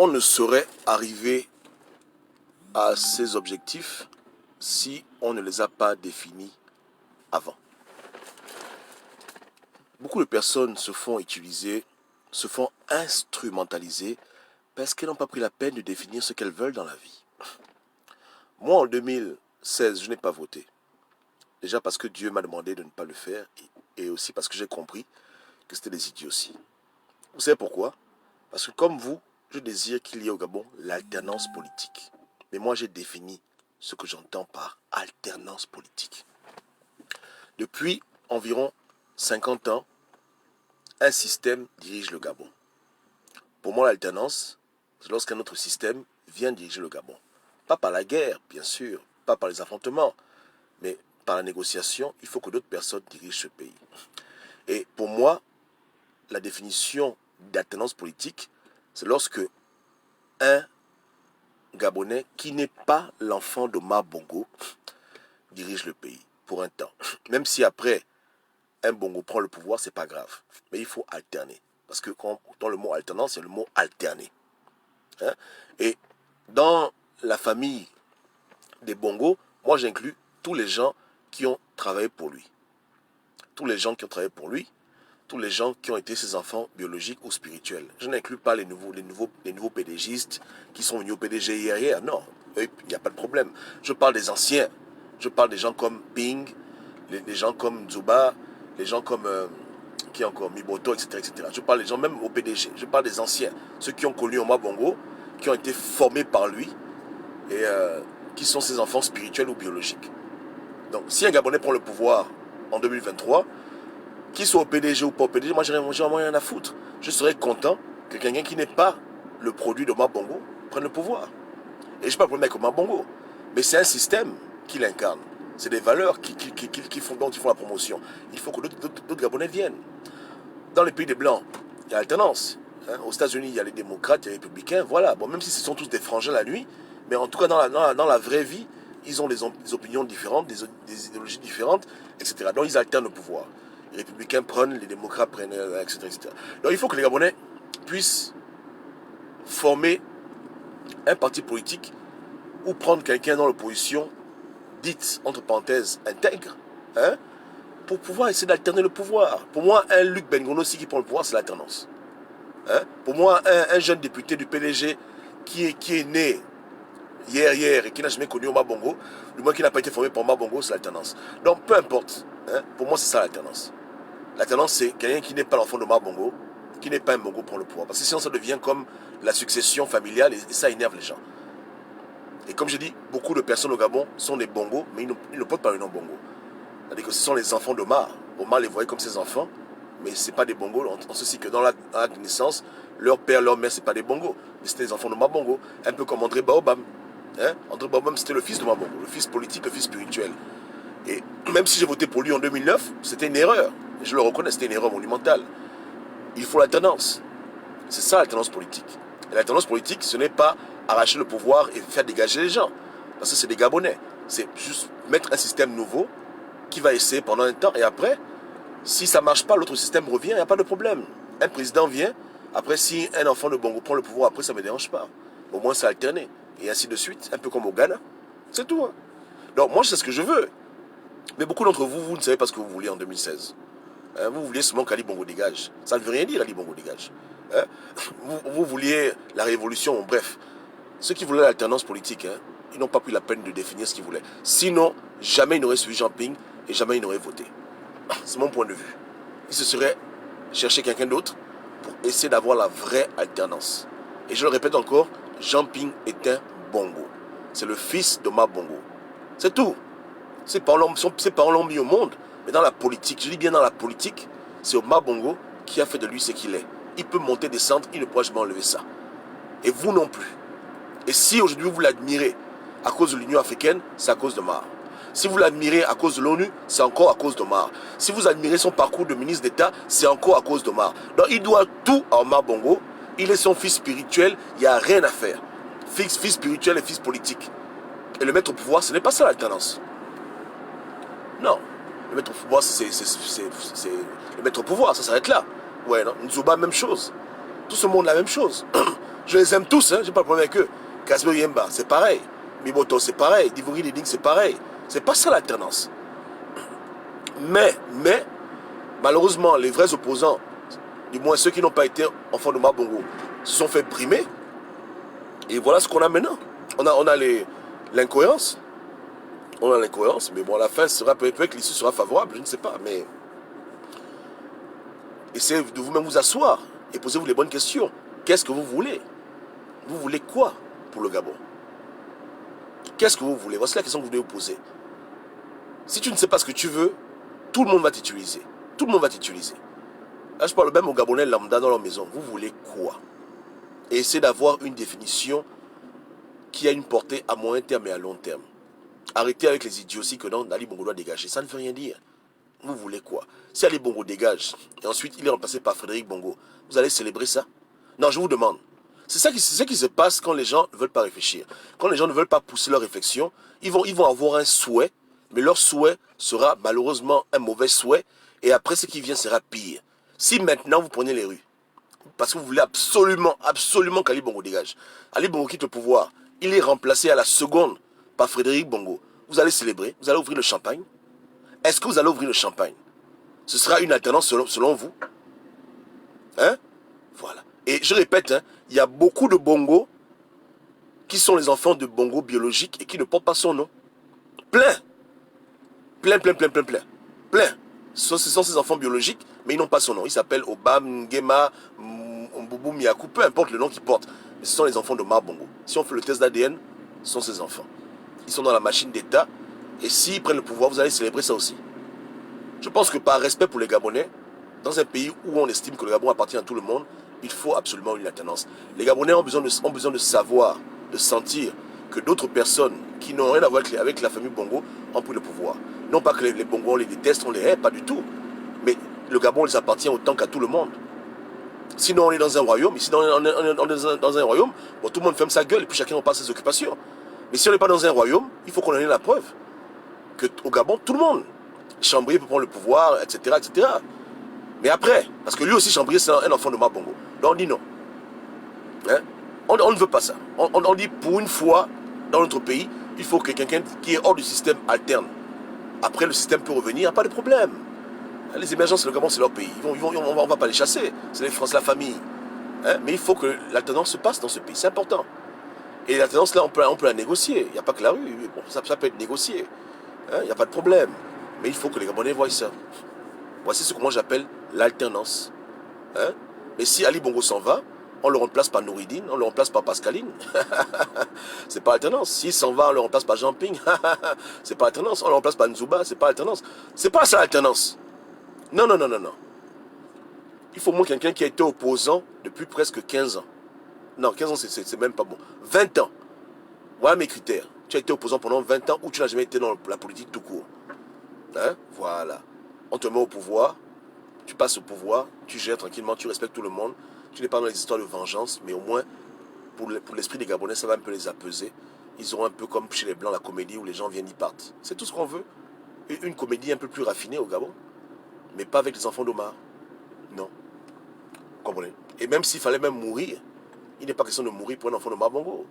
on ne saurait arriver à ces objectifs si on ne les a pas définis avant. Beaucoup de personnes se font utiliser, se font instrumentaliser parce qu'elles n'ont pas pris la peine de définir ce qu'elles veulent dans la vie. Moi, en 2016, je n'ai pas voté. Déjà parce que Dieu m'a demandé de ne pas le faire et aussi parce que j'ai compris que c'était des idioties. Vous savez pourquoi? Parce que comme vous, je désire qu'il y ait au Gabon l'alternance politique. Mais moi, j'ai défini ce que j'entends par alternance politique. Depuis environ 50 ans, un système dirige le Gabon. Pour moi, l'alternance, c'est lorsqu'un autre système vient diriger le Gabon. Pas par la guerre, bien sûr, pas par les affrontements, mais par la négociation, il faut que d'autres personnes dirigent ce pays. Et pour moi, la définition d'alternance politique, c'est lorsque un Gabonais qui n'est pas l'enfant d'Omar Bongo dirige le pays pour un temps. Même si après, un Bongo prend le pouvoir, c'est pas grave. Mais il faut alterner. Parce que dans le mot alternance, c'est le mot alterner. Hein? Et dans la famille des Bongo, moi j'inclus tous les gens qui ont travaillé pour lui. Tous les gens qui ont travaillé pour lui, tous les gens qui ont été ses enfants biologiques ou spirituels. Je n'inclus pas les nouveaux PDGistes qui sont venus au PDG hier. Non, il n'y a pas de problème. Je parle des anciens. Je parle des gens comme Ping, les gens comme Zuba, les gens comme qui encore Miboto, etc. Je parle des gens même au PDG. Je parle des anciens, ceux qui ont connu Omar Bongo, qui ont été formés par lui et qui sont ses enfants spirituels ou biologiques. Donc, si un Gabonais prend le pouvoir en 2023, qu'il soit au PDG ou pas au PDG, moi, j'ai rien à foutre. Je serais content que quelqu'un qui n'est pas le produit d'Omar Bongo prenne le pouvoir. Et je n'ai pas de problème avec Omar Bongo. Mais c'est un système qu'il incarne. C'est des valeurs dont ils font la promotion. Il faut que d'autres Gabonais viennent. Dans les pays des Blancs, il y a alternance. Hein. Aux États-Unis, il y a les démocrates, il y a les républicains. Voilà. Bon, même si ce sont tous des frangins la nuit, mais en tout cas, dans la vraie vie, ils ont des opinions différentes, des idéologies différentes, etc. Donc, ils alternent le pouvoir. Les républicains prennent, les démocrates prennent, etc., etc. Donc, il faut que les Gabonais puissent former un parti politique ou prendre quelqu'un dans l'opposition, dite, entre parenthèses, intègre, hein, pour pouvoir essayer d'alterner le pouvoir. Pour moi, un Luc Bengono aussi qui prend le pouvoir, c'est l'alternance. Hein? Pour moi, un jeune député du PDG qui est né hier et qui n'a jamais connu Omar Bongo, du moins qui n'a pas été formé par Omar Bongo, c'est l'alternance. Donc, peu importe. Hein, pour moi, c'est ça l'alternance. L'alternance, c'est quelqu'un qui n'est pas l'enfant d'Omar Bongo, qui n'est pas un Bongo pour le pouvoir. Parce que sinon, ça devient comme la succession familiale et ça énerve les gens. Et comme je dis, beaucoup de personnes au Gabon sont des Bongos, mais ils ne portent pas le nom Bongo. C'est-à-dire que ce sont les enfants d'Omar. Omar les voyait comme ses enfants, mais ce n'est pas des Bongos, en ceci que dans la naissance, leur père, leur mère, ce n'est pas des Bongos, mais c'était des enfants d'Omar Bongo. Un peu comme André Baobam. Hein? André Baobam, c'était le fils d'Omar Bongo, le fils politique, le fils spirituel. Et même si j'ai voté pour lui en 2009, c'était une erreur. Je le reconnais, c'était une erreur monumentale. Il faut l'alternance. C'est ça l'alternance politique. Et l'alternance politique, ce n'est pas arracher le pouvoir et faire dégager les gens. Parce que c'est des Gabonais. C'est juste mettre un système nouveau qui va essayer pendant un temps. Et après, si ça ne marche pas, l'autre système revient, il n'y a pas de problème. Un président vient. Après, si un enfant de Bongo prend le pouvoir, après, ça ne me dérange pas. Au moins, c'est alterné. Et ainsi de suite. Un peu comme au Ghana. C'est tout. Hein. Donc, moi, je sais ce que je veux. Mais beaucoup d'entre vous, vous ne savez pas ce que vous vouliez en 2016. Hein, vous vouliez seulement qu'Ali Bongo dégage. Ça ne veut rien dire, Ali Bongo dégage. Hein, vous vouliez la révolution, bref. Ceux qui voulaient l'alternance politique, hein, ils n'ont pas pris la peine de définir ce qu'ils voulaient. Sinon, jamais ils n'auraient suivi Jean Ping et jamais ils n'auraient voté. C'est mon point de vue. Ils se seraient cherché quelqu'un d'autre pour essayer d'avoir la vraie alternance. Et je le répète encore, Jean Ping est un Bongo. C'est le fils d'Omar Bongo. C'est tout. Ses parents l'ont mis au monde. Mais dans la politique, je dis bien dans la politique, c'est Omar Bongo qui a fait de lui ce qu'il est. Il peut monter, descendre, il ne pourra jamais enlever ça. Et vous non plus. Et si aujourd'hui vous l'admirez à cause de l'Union africaine, c'est à cause d'Omar. Si vous l'admirez à cause de l'ONU, c'est encore à cause d'Omar. Si vous admirez son parcours de ministre d'État, c'est encore à cause d'Omar. Donc il doit tout à Omar Bongo. Il est son fils spirituel, il n'y a rien à faire. Fils spirituel et fils politique. Et le mettre au pouvoir, ce n'est pas ça l'alternance. Non. Le mettre au pouvoir, c'est le mettre au pouvoir, ça s'arrête là. Ouais, non. Nzouba, même chose. Tout ce monde, la même chose. Je les aime tous, hein, j'ai pas de problème avec eux. Casper Yemba, c'est pareil. Miboto, c'est pareil. Divori Liding, c'est pareil. C'est pas ça l'alternance. Mais, malheureusement, les vrais opposants, du moins ceux qui n'ont pas été enfants de Mabongo, se sont fait primer. Et voilà ce qu'on a maintenant. On a l'incohérence. On a l'incohérence, mais bon, à la fin, peut-être que l'issue sera favorable, je ne sais pas. Mais essayez de vous-même vous asseoir et posez-vous les bonnes questions. Qu'est-ce que vous voulez? Vous voulez quoi pour le Gabon? Qu'est-ce que vous voulez? Voici la question que vous devez vous poser. Si tu ne sais pas ce que tu veux, tout le monde va t'utiliser. Tout le monde va t'utiliser. Là, je parle même aux Gabonais lambda dans leur maison. Vous voulez quoi? Et essayez d'avoir une définition qui a une portée à moyen terme et à long terme. Arrêtez avec les idioties que non, Ali Bongo doit dégager. Ça ne veut rien dire. Vous voulez quoi? Si Ali Bongo dégage, et ensuite il est remplacé par Frédéric Bongo, vous allez célébrer ça? Non, je vous demande. C'est ça qui se passe quand les gens ne veulent pas réfléchir. Quand les gens ne veulent pas pousser leur réflexion, ils vont avoir un souhait, mais leur souhait sera malheureusement un mauvais souhait, et après ce qui vient sera pire. Si maintenant vous prenez les rues, parce que vous voulez absolument, absolument qu'Ali Bongo dégage, Ali Bongo quitte le pouvoir, il est remplacé à la seconde par Frédéric Bongo, vous allez célébrer, vous allez ouvrir le champagne. Est-ce que vous allez ouvrir le champagne? Ce sera une alternance selon vous? Hein? Voilà. Et je répète, hein, il y a beaucoup de Bongo qui sont les enfants de Bongo biologiques et qui ne portent pas son nom. Plein. Plein. Ce sont ses enfants biologiques, mais ils n'ont pas son nom. Ils s'appellent Obam, Ngema, Mboubou, Miakou, peu importe le nom qu'ils portent. Mais ce sont les enfants de Ma Bongo. Si on fait le test d'ADN, ce sont ses enfants. Ils sont dans la machine d'État. Et s'ils prennent le pouvoir, vous allez célébrer ça aussi. Je pense que par respect pour les Gabonais, dans un pays où on estime que le Gabon appartient à tout le monde, il faut absolument une alternance. Les Gabonais ont besoin de savoir, de sentir que d'autres personnes qui n'ont rien à voir avec la famille Bongo ont pris le pouvoir. Non pas que les Bongo, on les déteste, on les hait, pas du tout. Mais le Gabon les appartient autant qu'à tout le monde. Sinon, on est dans un royaume. Ici, on est dans un royaume, bon, tout le monde ferme sa gueule et puis chacun repasse ses occupations. Mais si on n'est pas dans un royaume, il faut qu'on en ait la preuve. Qu'au Gabon, tout le monde, Chambrier peut prendre le pouvoir, etc., etc. Mais après, parce que lui aussi, Chambrier, c'est un enfant de Mabongo. Donc on dit non. Hein? On ne veut pas ça. On dit pour une fois, dans notre pays, il faut que quelqu'un qui est hors du système alterne. Après, le système peut revenir, il n'y a pas de problème. Les émergences, le Gabon, c'est leur pays. On ne va pas les chasser. C'est les France, la famille. Hein? Mais il faut que l'alternance se passe dans ce pays. C'est important. Et l'alternance, là, on peut la négocier. Il n'y a pas que la rue. Bon, ça peut être négocié. Il n'y a pas de problème. Mais il faut que les Gabonais voient ça. Voici ce que moi j'appelle l'alternance. Hein? Mais si Ali Bongo s'en va, on le remplace par Nouridine, on le remplace par Pascaline. C'est pas alternance. S'il s'en va, on le remplace par Jean-Ping. C'est pas alternance. On le remplace par Nzouba. C'est pas alternance. C'est pas ça l'alternance. Non. Il faut au moins quelqu'un qui a été opposant depuis presque 15 ans. Non, 15 ans, c'est même pas bon. 20 ans. Voilà mes critères. Tu as été opposant pendant 20 ans ou tu n'as jamais été dans la politique tout court. Hein? Voilà. On te met au pouvoir, tu passes au pouvoir, tu gères tranquillement, tu respectes tout le monde. Tu n'es pas dans les histoires de vengeance, mais au moins, pour l'esprit des Gabonais, ça va un peu les apaiser. Ils auront un peu comme chez les Blancs la comédie où les gens viennent y partent. C'est tout ce qu'on veut. Une comédie un peu plus raffinée au Gabon. Mais pas avec les enfants d'Omar. Non. Vous comprenez? Et même s'il fallait même mourir, il n'est pas question de mourir pour un enfant de Mabongo.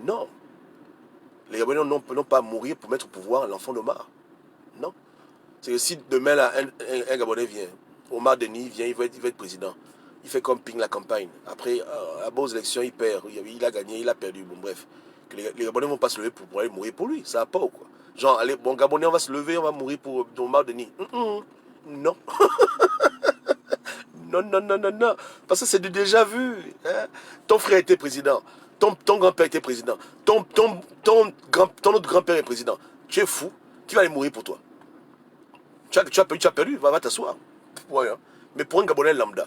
Non. Les Gabonais n'ont pas à mourir pour mettre au pouvoir l'enfant d'Omar. Non. C'est que si demain là, un Gabonais vient, Omar Denis vient, il va être président. Il fait comme Ping la campagne. Après, à beaux élections, il perd. Il a gagné, il a perdu. Bon, bref. Les Gabonais ne vont pas se lever pour aller mourir pour lui. Ça n'a pas ou quoi. Genre, allez, bon, Gabonais, on va se lever, on va mourir pour Omar Denis. Non. Non. Parce que c'est du déjà vu. Hein? Ton frère était président. Ton grand-père était président. Ton autre grand-père est président. Tu es fou. Qui va aller mourir pour toi? Tu as perdu, va t'asseoir. Ouais, hein. Mais pour un Gabonais lambda,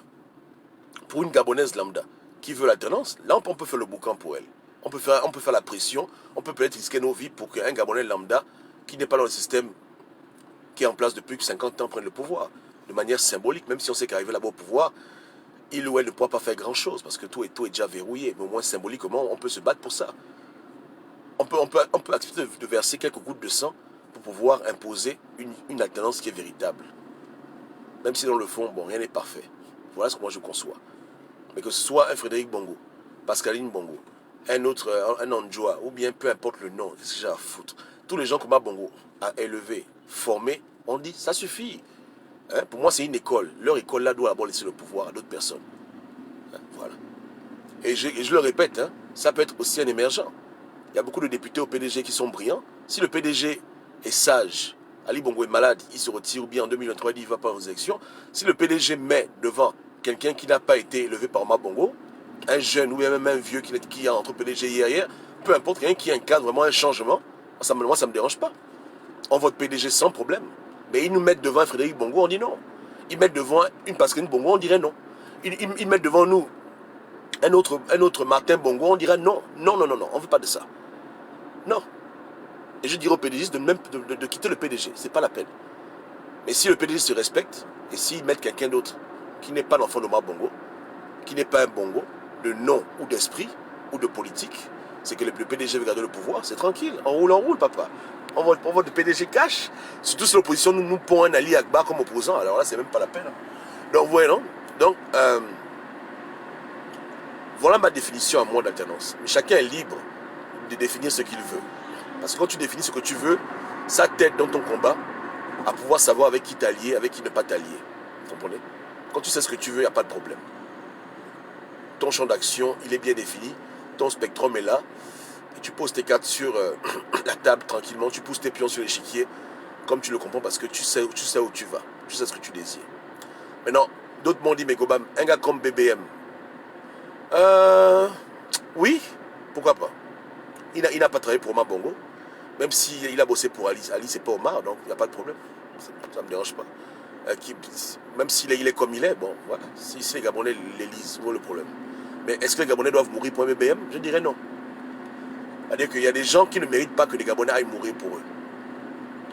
pour une Gabonaise lambda qui veut l'alternance, là on peut faire le boucan pour elle. On peut faire la pression, on peut peut-être risquer nos vies pour qu'un Gabonais lambda qui n'est pas dans le système qui est en place depuis 50 ans prenne le pouvoir. De manière symbolique, même si on sait qu'arriver là-bas au pouvoir, il ou elle ne pourra pas faire grand-chose parce que tout est déjà verrouillé. Mais au moins symboliquement, on peut se battre pour ça. On peut accepter de verser quelques gouttes de sang pour pouvoir imposer une alternance qui est véritable. Même si dans le fond, bon, rien n'est parfait. Voilà ce que moi je conçois. Mais que ce soit un Frédéric Bongo, Pascaline Bongo, un autre, un Andjoa, ou bien peu importe le nom, qu'est-ce que j'ai à foutre. Tous les gens que Bongo a élevés, formés, on dit ça suffit. Hein? Pour moi, c'est une école. Leur école là doit d'abord laisser le pouvoir à d'autres personnes. Hein? Voilà. Et je le répète, hein, ça peut être aussi un émergent. Il y a beaucoup de députés au PDG qui sont brillants. Si le PDG est sage, Ali Bongo est malade, il se retire, ou bien en 2023, il dit qu'il ne va pas aux élections. Si le PDG met devant quelqu'un qui n'a pas été élevé par Bongo, un jeune ou même un vieux qui est entre PDG et hier, peu importe, quelqu'un qui incarne vraiment un changement, moi, ça ne me dérange pas. On vote PDG sans problème. Mais ils nous mettent devant un Frédéric Bongo, on dit non. Ils mettent devant une Pascaline Bongo, on dirait non. Ils mettent devant nous un autre Martin Bongo, on dirait non. Non, non, non, non, on ne veut pas de ça. Non. Et je dirais aux PDG de quitter le PDG, c'est pas la peine. Mais si le PDG se respecte, et s'ils mettent quelqu'un d'autre qui n'est pas l'enfant de Bongo, qui n'est pas un Bongo, de nom ou d'esprit ou de politique, c'est que le PDG veut garder le pouvoir, c'est tranquille. On roule, papa. On vote de PDG cash. Surtout si l'opposition nous pond un Ali Akbar comme opposant, alors là, c'est même pas la peine. Donc, voilà, non? Donc, voilà ma définition à moi d'alternance. Mais chacun est libre de définir ce qu'il veut. Parce que quand tu définis ce que tu veux, ça t'aide dans ton combat à pouvoir savoir avec qui t'allier, avec qui ne pas t'allier. Vous comprenez? Quand tu sais ce que tu veux, il n'y a pas de problème. Ton champ d'action, il est bien défini. Ton spectrum est là. Et tu poses tes cartes sur la table tranquillement. Tu pousses tes pions sur l'échiquier comme tu le comprends parce que tu sais où tu vas. Tu sais ce que tu désires. Maintenant, d'autres m'ont dit, mais Gobam, un gars comme BBM, oui, pourquoi pas. Il n'a pas travaillé pour Omar Bongo. Même s'il a bossé pour Ali. Ali, c'est pas Omar, donc il n'y a pas de problème. Ça ne me dérange pas. Même s'il est comme il est, bon, voilà. Si les Gabonais l'élisent, c'est le problème. Mais est-ce que les Gabonais doivent mourir pour un BBM? Je dirais non. C'est-à-dire qu'il y a des gens qui ne méritent pas que les Gabonais aillent mourir pour eux.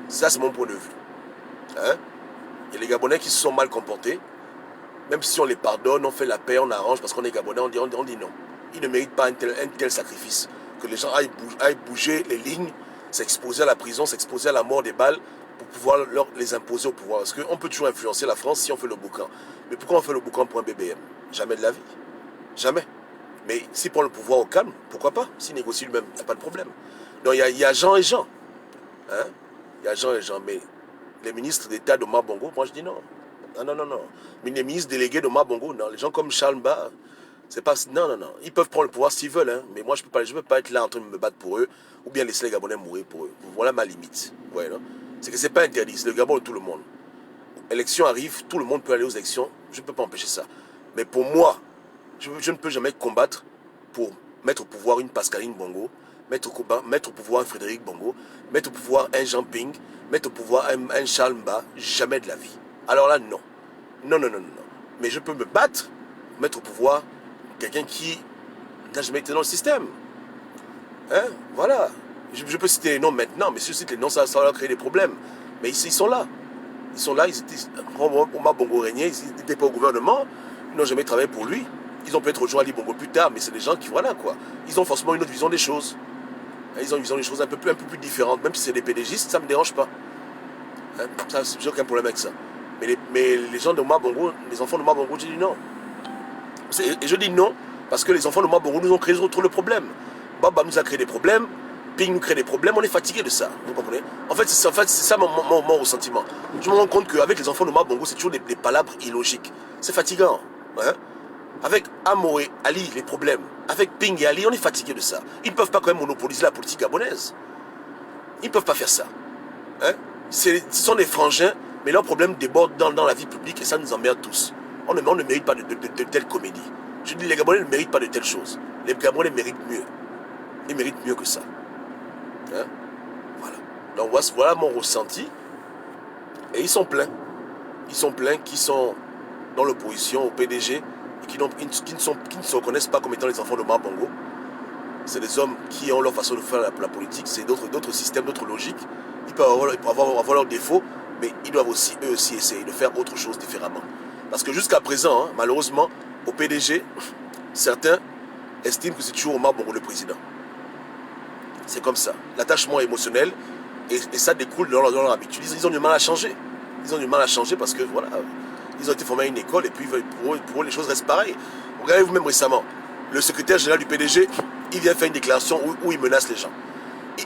Ça, c'est mon point de vue. Hein? Il y a les Gabonais qui se sont mal comportés. Même si on les pardonne, on fait la paix, on arrange, parce qu'on est Gabonais, on dit non. Ils ne méritent pas un tel sacrifice. Que les gens aillent bouger les lignes, s'exposer à la prison, s'exposer à la mort des balles, pour pouvoir les imposer au pouvoir. Parce qu'on peut toujours influencer la France si on fait le boucan. Mais pourquoi on fait le boucan pour un BBM? Jamais de la vie. Jamais. Mais s'il prend le pouvoir au calme, pourquoi pas? S'il négocie lui-même, il n'y a pas de problème. Donc il y a Jean et Jean. Hein? Il y a Jean et Jean. Mais les ministres d'État de Bongo, moi je dis non. Non. Mais les ministres délégués de Bongo, non. Les gens comme Charles Mba, c'est pas... Non. Ils peuvent prendre le pouvoir s'ils veulent. Hein. Mais moi, je ne peux pas être là en train de me battre pour eux ou bien laisser les Gabonais mourir pour eux. Voilà ma limite. Ouais, non? C'est que c'est pas interdit. C'est le Gabon de tout le monde. Élection arrive, tout le monde peut aller aux élections. Je ne peux pas empêcher ça. Mais pour moi, je ne peux jamais combattre pour mettre au pouvoir une Pascaline Bongo, mettre au pouvoir un Frédéric Bongo, mettre au pouvoir un Jean Ping, mettre au pouvoir un Charles Mba. Jamais de la vie. Alors là, non. Non. Mais je peux me battre, mettre au pouvoir quelqu'un qui n'a jamais été dans le système. Hein? Voilà. Je peux citer les noms maintenant, mais si je cite les noms, ça va leur créer des problèmes. Mais ils sont là. Ils sont là, Omar Bongo régnait, ils n'étaient pas au gouvernement, ils n'ont jamais travaillé pour lui. Ils ont peut-être rejoint Ali Bongo plus tard, mais c'est des gens qui, voilà quoi. Ils ont forcément une autre vision des choses. Ils ont une vision des choses un peu plus différente. Même si c'est des PDGistes, ça ne me dérange pas. Hein? Ça, j'ai aucun problème avec ça. Mais les gens de Omar Bongo, les enfants de Omar Bongo, je dis non. Et je dis non, parce que les enfants de Omar Bongo nous ont créé trop de problèmes. Baba nous a créé des problèmes, Ping nous crée des problèmes, on est fatigué de ça. Vous comprenez? En fait, c'est ça mon ressentiment. Je me rends compte qu'avec les enfants de Omar Bongo, c'est toujours des palabres illogiques. C'est fatigant. Hein? Avec Amo et Ali, les problèmes. Avec Ping et Ali, on est fatigué de ça. Ils ne peuvent pas quand même monopoliser la politique gabonaise. Ils ne peuvent pas faire ça. Hein? Ce sont des frangins, mais leurs problèmes débordent dans la vie publique et ça nous emmerde tous. On ne mérite pas de telles comédies. Je dis, les Gabonais ne méritent pas de telles choses. Les Gabonais méritent mieux. Ils méritent mieux que ça. Hein? Voilà. Donc voilà mon ressenti. Et ils sont pleins. Ils sont pleins qui sont dans l'opposition au PDG et qui ne se reconnaissent pas comme étant les enfants de Omar Bongo. C'est des hommes qui ont leur façon de faire la politique. C'est d'autres systèmes, d'autres logiques. Ils peuvent avoir leurs défauts, mais ils doivent aussi, eux aussi, essayer de faire autre chose différemment. Parce que jusqu'à présent, hein, malheureusement, au PDG, certains estiment que c'est toujours Omar Bongo le président. C'est comme ça. L'attachement émotionnel, et ça découle de leur habitude. Ils ont du mal à changer. Ils ont du mal à changer parce que, voilà, ils ont été formés à une école et puis pour eux les choses restent pareilles. Regardez vous-même récemment, le secrétaire général du PDG, il vient faire une déclaration où il menace les gens.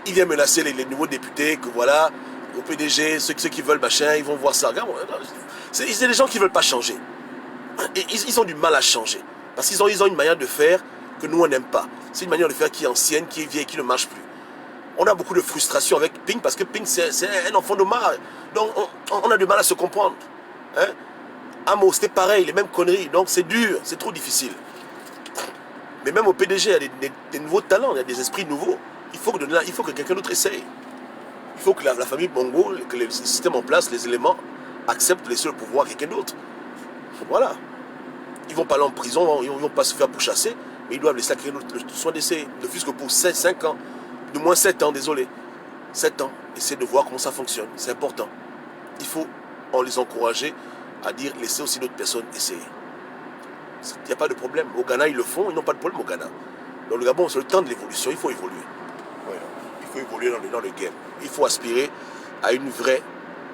Il vient menacer les nouveaux députés, que voilà, au PDG, ceux qui veulent machin, ils vont voir ça. Regarde, c'est des gens qui ne veulent pas changer. Et ils ont du mal à changer. Parce qu'ils ont une manière de faire que nous, on n'aime pas. C'est une manière de faire qui est ancienne, qui est vieille, qui ne marche plus. On a beaucoup de frustration avec Ping, parce que Ping, c'est un enfant de marre. Donc, on a du mal à se comprendre. Hein? Amo, c'était pareil, les mêmes conneries. Donc, c'est dur, c'est trop difficile. Mais même au PDG, il y a des nouveaux talents, il y a des esprits nouveaux. Il faut que quelqu'un d'autre essaye. Il faut que la famille Bongo, que le système en place, les éléments, acceptent de laisser le pouvoir à quelqu'un d'autre. Voilà. Ils ne vont pas aller en prison, ils ne vont pas se faire pourchasser, mais ils doivent laisser à quelqu'un d'autre le soin d'essayer. Ne fût-ce que pour 5 ans, de moins 7 ans, désolé. 7 ans. Essayer de voir comment ça fonctionne. C'est important. Il faut les encourager à dire laissez aussi d'autres personnes essayer. Il n'y a pas de problème. Au Ghana, ils le font, ils n'ont pas de problème au Ghana. Dans le Gabon, c'est le temps de l'évolution, il faut évoluer. Voilà. Il faut évoluer dans le game. Il faut aspirer à une vraie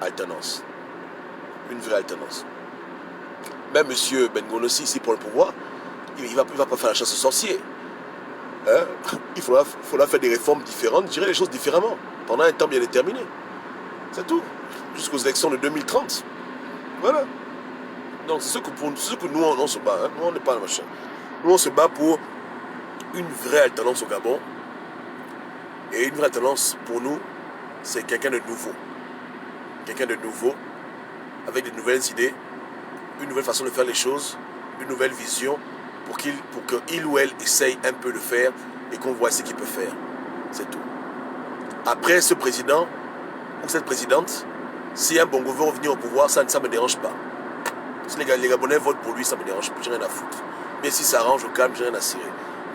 alternance. Une vraie alternance. Même M. Bengonossi, ici pour le pouvoir, il ne va pas faire la chasse aux sorciers. Hein? Il faudra faire des réformes différentes, gérer les choses différemment, pendant un temps bien déterminé. C'est tout. Jusqu'aux élections de 2030. Voilà. Donc c'est ce que nous, on se bat. Hein? Nous, on n'est pas le machin. Nous, on se bat pour une vraie alternance au Gabon. Et une vraie alternance, pour nous, c'est quelqu'un de nouveau. Quelqu'un de nouveau, avec de nouvelles idées, une nouvelle façon de faire les choses, une nouvelle vision, pour qu'il ou elle essaye un peu de faire et qu'on voit ce qu'il peut faire. C'est tout. Après ce président ou cette présidente, si un Bongo veut revenir au pouvoir, ça ne me dérange pas. Si les Gabonais votent pour lui, ça ne me dérange pas, j'ai rien à foutre. Mais si ça arrange au calme, j'ai rien à cirer.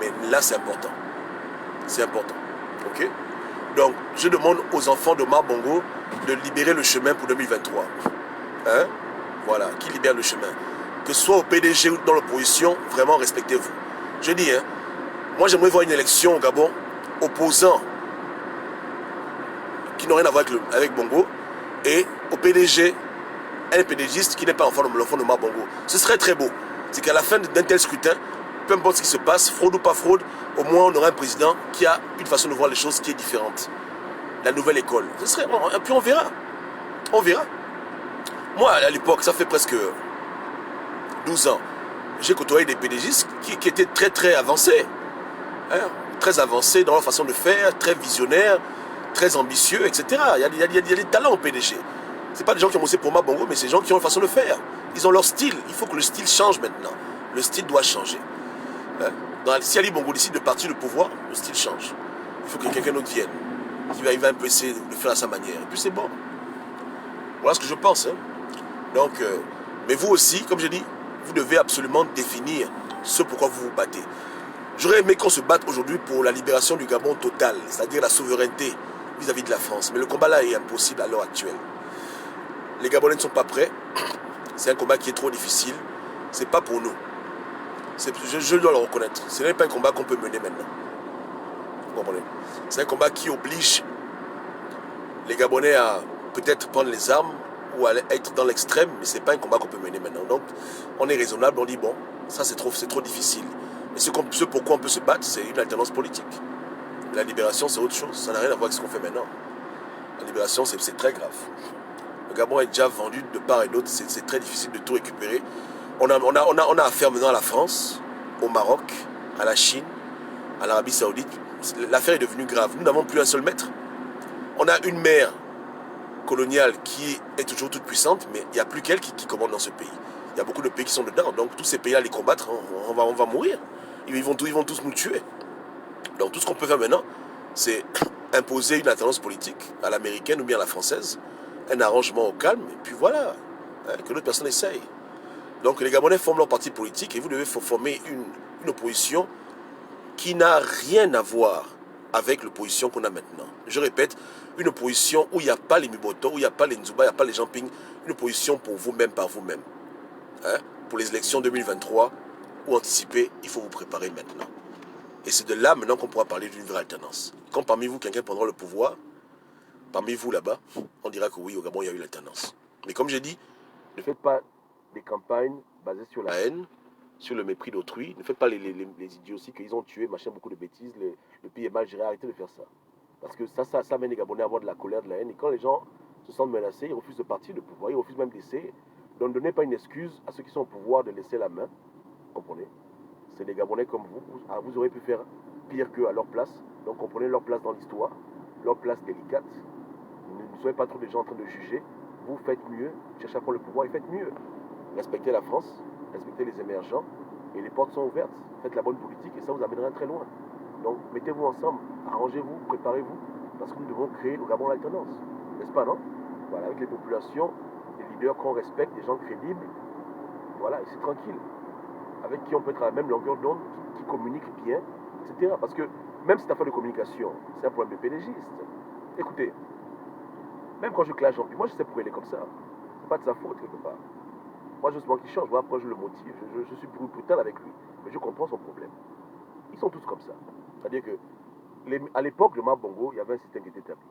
Mais là, c'est important. C'est important. Ok? Donc, je demande aux enfants de Omar Bongo de libérer le chemin pour 2023. Hein? Voilà, qui libère le chemin. Que ce soit au PDG ou dans l'opposition, vraiment respectez-vous. Je dis, hein, moi j'aimerais voir une élection au Gabon opposant qui n'ont rien à voir avec Bongo et au PDG, un PDGiste qui n'est pas l'enfant de Omar Bongo. Ce serait très beau. C'est qu'à la fin d'un tel scrutin, peu importe ce qui se passe, fraude ou pas fraude, au moins on aura un président qui a une façon de voir les choses qui est différente. La nouvelle école. Ce serait, et puis on verra. On verra. Moi, à l'époque, ça fait presque 12 ans, j'ai côtoyé des PDGistes qui étaient très très avancés. Hein, très avancés dans leur façon de faire, très visionnaires, très ambitieux, etc. Il y a des talents au PDG. Ce pas des gens qui ont bossé pour Omar Bongo, mais c'est des gens qui ont une façon de faire. Ils ont leur style. Il faut que le style change maintenant. Le style doit changer. Hein? Si Ali Bongo décide de partir du pouvoir, le style change. Il faut que quelqu'un d'autre vienne. Il va un peu essayer de le faire à sa manière. Et puis c'est bon. Voilà ce que je pense. Hein? Donc, mais vous aussi, comme je dis, vous devez absolument définir ce pourquoi vous vous battez. J'aurais aimé qu'on se batte aujourd'hui pour la libération du Gabon total, c'est-à-dire la souveraineté vis-à-vis de la France. Mais le combat là est impossible à l'heure actuelle. Les Gabonais ne sont pas prêts. C'est un combat qui est trop difficile. C'est pas pour nous. Je dois le reconnaître. Ce n'est pas un combat qu'on peut mener maintenant. Vous comprenez? C'est un combat qui oblige les Gabonais à peut-être prendre les armes ou à être dans l'extrême, mais ce n'est pas un combat qu'on peut mener maintenant. Donc, on est raisonnable, on dit bon, ça c'est trop difficile. Et ce pourquoi on peut se battre, c'est une alternance politique. La libération, c'est autre chose. Ça n'a rien à voir avec ce qu'on fait maintenant. La libération, c'est très grave. Le Gabon est déjà vendu de part et d'autre. C'est très difficile de tout récupérer. On a affaire maintenant à la France, au Maroc, à la Chine, à l'Arabie Saoudite. L'affaire est devenue grave. Nous n'avons plus un seul maître. On a une mère coloniale qui est toujours toute puissante, mais il n'y a plus qu'elle qui commande dans ce pays. Il y a beaucoup de pays qui sont dedans. Donc tous ces pays-là, les combattre, on va mourir. Ils vont tous nous tuer. Donc tout ce qu'on peut faire maintenant, c'est imposer une alternance politique à l'américaine ou bien à la française, un arrangement au calme, et puis voilà, hein, que l'autre personne essaye. Donc les Gabonais forment leur parti politique et vous devez former une opposition qui n'a rien à voir avec l'opposition qu'on a maintenant. Je répète, une opposition où il n'y a pas les Miboto, où il n'y a pas les Nzuba, il n'y a pas les Jamping, une opposition pour vous-même, par vous-même. Hein? Pour les élections 2023, ou anticiper, il faut vous préparer maintenant. Et c'est de là maintenant qu'on pourra parler d'une vraie alternance. Quand parmi vous, quelqu'un prendra le pouvoir, parmi vous là-bas, on dira que oui, au Gabon, il y a eu l'alternance. Mais comme j'ai dit, ne faites pas des campagnes basées sur la haine, sur le mépris d'autrui. Ne faites pas les idiots aussi qu'ils ont tué, machin, beaucoup de bêtises, le pays est mal géré, arrêtez de faire ça. Parce que ça amène les Gabonais à avoir de la colère, de la haine. Et quand les gens se sentent menacés, ils refusent de partir du pouvoir, ils refusent même d'essayer. Donc ne donnez pas une excuse à ceux qui sont au pouvoir de laisser la main. Vous comprenez? C'est des Gabonais comme vous. Vous aurez pu faire pire qu'eux à leur place. Donc comprenez leur place dans l'histoire, leur place délicate. Ne soyez pas trop des gens en train de juger. Vous faites mieux, cherchez à prendre le pouvoir et faites mieux. Respectez la France, respectez les émergents et les portes sont ouvertes. Faites la bonne politique et ça vous amènera très loin. Donc mettez-vous ensemble, arrangez-vous, préparez-vous, parce que nous devons créer au Gabon l'alternance. N'est-ce pas, non? Voilà, avec les populations, des leaders qu'on respecte, des gens crédibles, voilà, et c'est tranquille. Avec qui on peut être à la même longueur d'onde, qui communiquent bien, etc. Parce que même cette affaire de communication, c'est un problème de pédégiste. Écoutez, même quand je clash Jean-Pierre, moi je sais pourquoi il est comme ça. C'est pas de sa faute quelque part. Moi justement qu'il change, moi après je le motive, je suis brutal avec lui. Mais je comprends son problème. Ils sont tous comme ça. C'est-à-dire que à l'époque de Omar Bongo, il y avait un système qui était établi.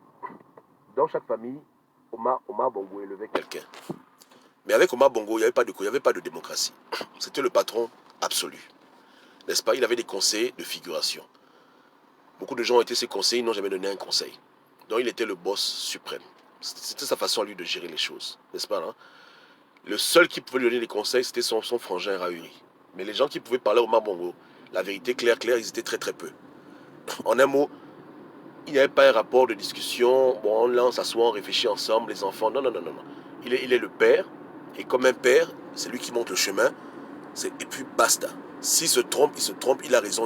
Dans chaque famille, Omar Bongo élevait quelqu'un. Mais avec Omar Bongo, il n'y avait pas de démocratie. C'était le patron absolu. N'est-ce pas? Il avait des conseils de figuration. Beaucoup de gens ont été ses conseillers, ils n'ont jamais donné un conseil. Donc il était le boss suprême. C'était sa façon à lui de gérer les choses. N'est-ce pas, non? Le seul qui pouvait lui donner des conseils, c'était son frangin Rauri. Mais les gens qui pouvaient parler au Omar Bongo, la vérité claire, ils étaient très très peu. En un mot, il n'y avait pas un rapport de discussion. Bon, là, on s'assoit, on réfléchit ensemble, les enfants. Non. Il est le père. Et comme un père, c'est lui qui montre le chemin. Et puis basta. S'il se trompe, il se trompe. Il a raison.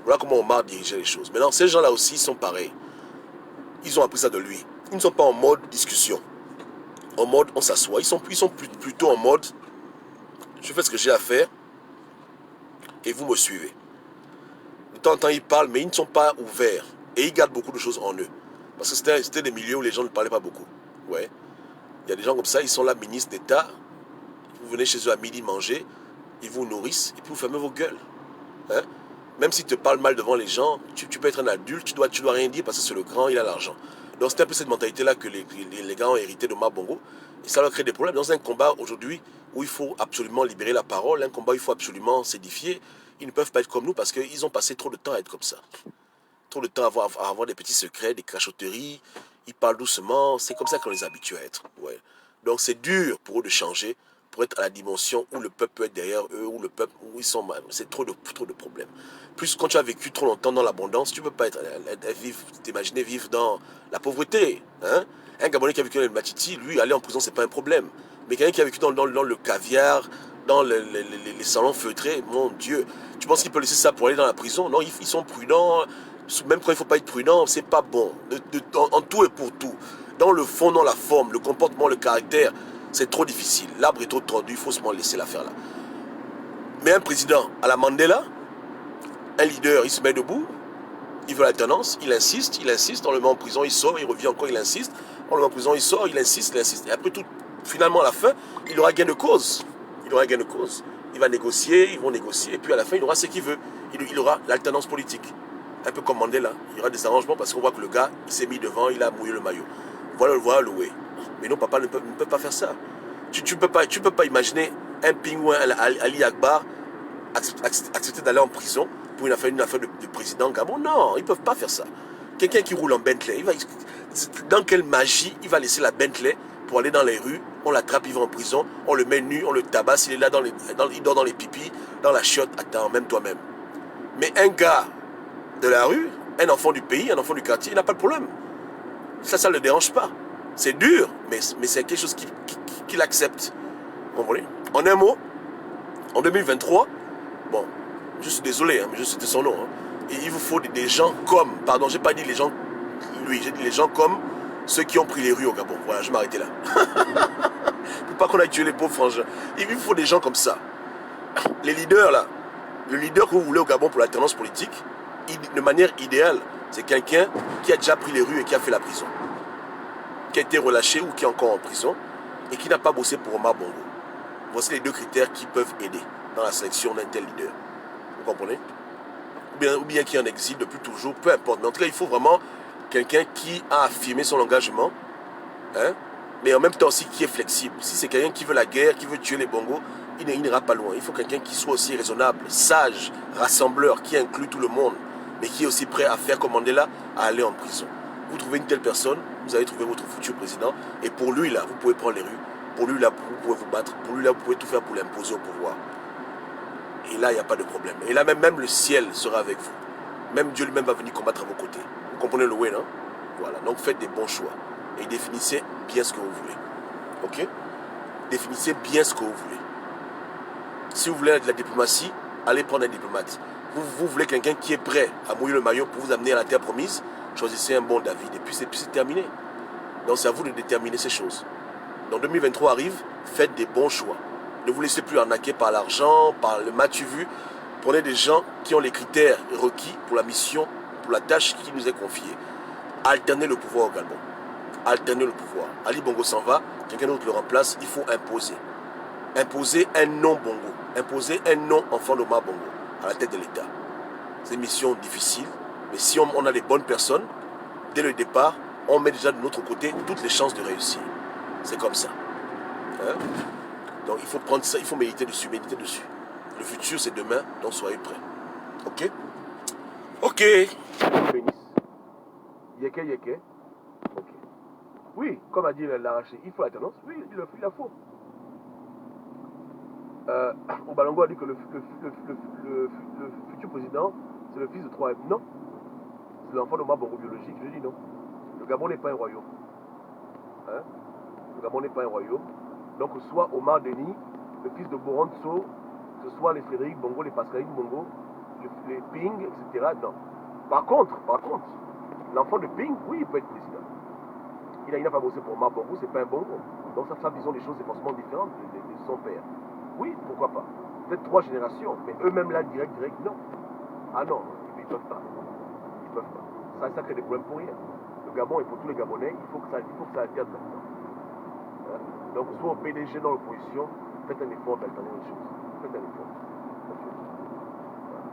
Voilà comment Omar dirigeait les choses. Maintenant, ces gens-là aussi sont pareils. Ils ont appris ça de lui. Ils ne sont pas en mode discussion. En mode, on s'assoit. Ils sont plutôt en mode, je fais ce que j'ai à faire et vous me suivez. De temps en temps, ils parlent, mais ils ne sont pas ouverts. Et ils gardent beaucoup de choses en eux. Parce que c'était des milieux où les gens ne parlaient pas beaucoup. Ouais. Il y a des gens comme ça, ils sont là, ministres d'État. Vous venez chez eux à midi manger, ils vous nourrissent, et puis vous fermez vos gueules. Hein? Même s'ils te parlent mal devant les gens, tu peux être un adulte, tu dois rien dire parce que c'est le grand, il a l'argent. Donc c'est un peu cette mentalité-là que les gars ont hérité de Omar Bongo. Et ça leur crée des problèmes. Dans un combat aujourd'hui où il faut absolument libérer la parole, un combat où il faut absolument s'édifier, ils ne peuvent pas être comme nous parce qu'ils ont passé trop de temps à être comme ça. Trop de temps à avoir des petits secrets, des cachotteries. Ils parlent doucement. C'est comme ça qu'on les habitue à être. Ouais. Donc c'est dur pour eux de changer, pour être à la dimension où le peuple peut être derrière eux, où le peuple, où ils sont mal. C'est trop de problèmes. Plus quand tu as vécu trop longtemps dans l'abondance, tu ne peux pas t'imaginer vivre dans la pauvreté. Hein? Un Gabonais qui a vécu dans le Matiti, lui, aller en prison, c'est pas un problème. Mais quelqu'un qui a vécu dans le caviar, dans les salons feutrés, mon Dieu, tu penses qu'il peut laisser ça pour aller dans la prison? Non, ils sont prudents. Même quand il ne faut pas être prudent, c'est pas bon. En tout et pour tout. Dans le fond, dans la forme, le comportement, le caractère, c'est trop difficile. L'arbre est trop tordu, il faut seulement laisser l'affaire là. Mais un président, à la Mandela, un leader, il se met debout, il veut l'alternance, il insiste, on le met en prison, il sort, il revient encore, il insiste, on le met en prison, il sort, il insiste. Et après tout, finalement, à la fin, il aura gain de cause. Il va négocier, ils vont négocier, et puis à la fin, il aura ce qu'il veut. Il aura l'alternance politique. Un peu comme Mandela. Il y aura des arrangements parce qu'on voit que le gars, il s'est mis devant, il a mouillé le maillot. Voilà le way. Mais non, papa ne peut pas faire ça. Tu peux pas imaginer un pingouin Ali Akbar accepter d'aller en prison pour une affaire de président Gabon. Non, ils ne peuvent pas faire ça. Quelqu'un qui roule en Bentley, dans quelle magie il va laisser la Bentley pour aller dans les rues, on l'attrape, il va en prison, on le met nu, on le tabasse, il est là, il dort dans les pipis, dans la chiotte, attends, même toi-même. Mais un gars de la rue, un enfant du pays, un enfant du quartier, il n'a pas de problème. Ça ne le dérange pas. C'est dur, mais c'est quelque chose qu'il accepte. Vous comprenez? En un mot, en 2023, bon, je suis désolé, hein, mais je cite son nom. Hein, et il vous faut des gens comme, pardon, j'ai pas dit les gens, lui, j'ai dit les gens comme ceux qui ont pris les rues au Gabon. Voilà, je vais m'arrêter là. Pour pas qu'on aille tuer les pauvres frangins. Il vous faut des gens comme ça. Les leaders là, le leader que vous voulez au Gabon pour l'alternance politique, de manière idéale, c'est quelqu'un qui a déjà pris les rues et qui a fait la prison. Qui a été relâché ou qui est encore en prison et qui n'a pas bossé pour Omar Bongo. Voici les deux critères qui peuvent aider dans la sélection d'un tel leader. Vous comprenez? Ou bien qui en exil depuis toujours, peu importe. Mais en tout cas, il faut vraiment quelqu'un qui a affirmé son engagement, hein, mais en même temps aussi qui est flexible. Si c'est quelqu'un qui veut la guerre, qui veut tuer les Bongos, il n'ira pas loin. Il faut quelqu'un qui soit aussi raisonnable, sage, rassembleur, qui inclut tout le monde, mais qui est aussi prêt à faire comme Mandela, à aller en prison. Vous trouvez une telle personne, vous allez trouver votre futur président, et pour lui, là, vous pouvez prendre les rues, pour lui, là, vous pouvez vous battre, pour lui, là, vous pouvez tout faire pour l'imposer au pouvoir. Et là, il n'y a pas de problème. Et là, même le ciel sera avec vous. Même Dieu lui-même va venir combattre à vos côtés. Vous comprenez le way, non? Voilà, donc faites des bons choix. Et définissez bien ce que vous voulez. Ok? Définissez bien ce que vous voulez. Si vous voulez de la diplomatie, allez prendre un diplomate. Vous voulez quelqu'un qui est prêt à mouiller le maillot pour vous amener à la terre promise, choisissez un bon David. Et puis c'est terminé. Donc c'est à vous de déterminer ces choses. Donc 2023 arrive, faites des bons choix. Ne vous laissez plus arnaquer par l'argent, par le match vu. Prenez des gens qui ont les critères requis pour la mission, pour la tâche qui nous est confiée. Alternez le pouvoir au Gabon. Alternez le pouvoir. Ali Bongo s'en va, quelqu'un d'autre le remplace, il faut imposer. Imposer un nom Bongo. Imposer un nom enfant d'Omar Bongo à la tête de l'État. C'est une mission difficile, mais si on a les bonnes personnes, dès le départ, on met déjà de notre côté toutes les chances de réussir. C'est comme ça. Hein? Donc il faut prendre ça, il faut méditer dessus, méditer dessus. Le futur c'est demain, donc soyez prêts. Ok? Ok. Yeke, yeke. Ok. Oui, comme a dit l'arraché, il faut la tendance. Oui, il la faut. Obalongo a dit que le futur président, c'est le fils de 3M. Non. C'est l'enfant de ma bongo biologique. Je dis non. Le Gabon n'est pas un royaume. Hein? Le Gabon n'est pas un royaume. Donc, soit Omar Denis, le fils de Boronso, que ce soit les Frédéric Bongo, les Pascaline Bongo, les Ping, etc. Non. Par contre, l'enfant de Ping, oui, il peut être président. Il n'a pas bossé pour Omar Bongo, c'est pas un Bongo. Donc, sa vision des choses est forcément différente de son père. Oui, pourquoi pas. Peut-être 3 générations, mais eux-mêmes là, direct, non. Ah non, ils ne peuvent pas. Ils peuvent pas. Ça crée des problèmes pour rien. Le Gabon, et pour tous les Gabonais, il faut que ça alterne maintenant. Hein? Donc, soit au PDG dans l'opposition, faites un effort d'alterner les choses. Faites un effort. Voilà.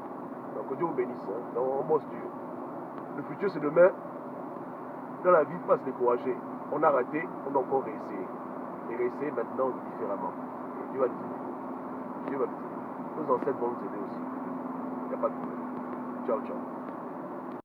Donc, Dieu vous bénisse. Hein? Donc, on bosse dur. Le futur, c'est demain. Dans la vie, il ne faut pas se décourager. On a raté, on doit encore réessayer. Et réessayer maintenant différemment. Et Dieu va nous aider. Dieu va nous aider. Nos ancêtres vont nous aider aussi. Il n'y a pas de problème. Ciao, ciao.